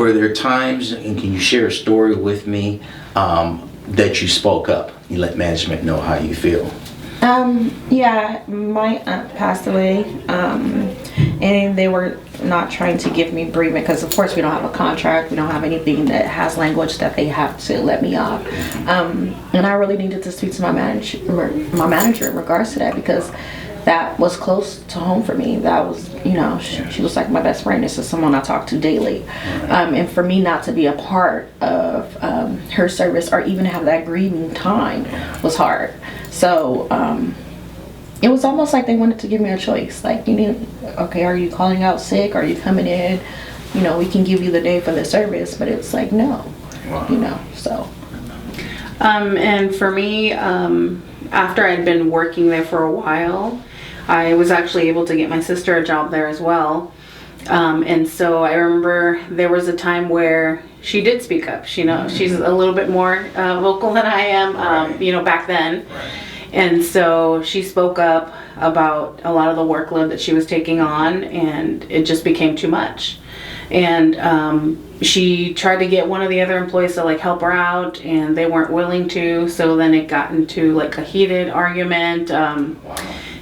Were there times, and can you share a story with me, that you spoke up? You let management know how you feel. Yeah, my aunt passed away, and they were not trying to give me bereavement because, of course, we don't have a contract. We don't have anything that has language that they have to let me off. And I really needed to speak to my manager in regards to that, because that was close to home for me. That was, she was like my best friend. This is someone I talk to daily. And for me not to be a part of her service or even have that grieving time was hard. So it was almost like they wanted to give me a choice. Like, okay, are you calling out sick? Are you coming in? We can give you the day for the service, but it's like, no. Wow. So. And for me, after I'd been working there for a while, I was actually able to get my sister a job there as well. And so I remember there was a time where she did speak up. She's a little bit more vocal than I am, back then. And so she spoke up about a lot of the workload that she was taking on, and it just became too much. And she tried to get one of the other employees to help her out, and they weren't willing to. So then it got into a heated argument.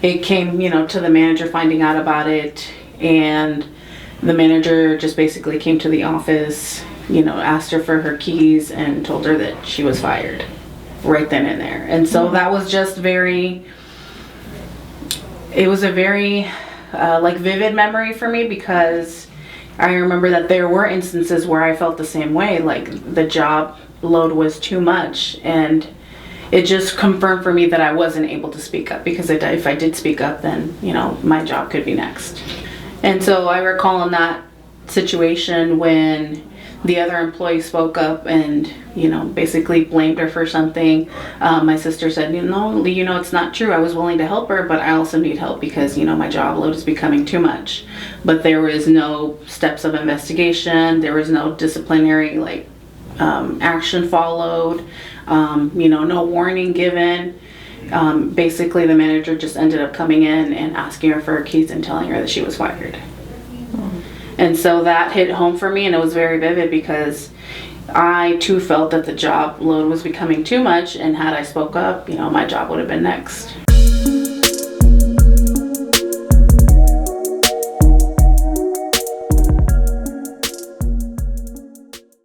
It came, to the manager finding out about it, and the manager just basically came to the office, asked her for her keys and told her that she was fired right then and there. And so that was just it was a very vivid memory for me, because I remember that there were instances where I felt the same way, like the job load was too much, and it just confirmed for me that I wasn't able to speak up, because if I did speak up, then my job could be next. And so I recall in that situation when the other employee spoke up and basically blamed her for something. My sister said, it's not true. I was willing to help her, but I also need help because my job load is becoming too much. But there was no steps of investigation. There was no disciplinary action followed. No warning given. Basically the manager just ended up coming in and asking her for her keys and telling her that she was fired. And so that hit home for me, and it was very vivid, because I too felt that the job load was becoming too much, and had I spoke up, my job would have been next.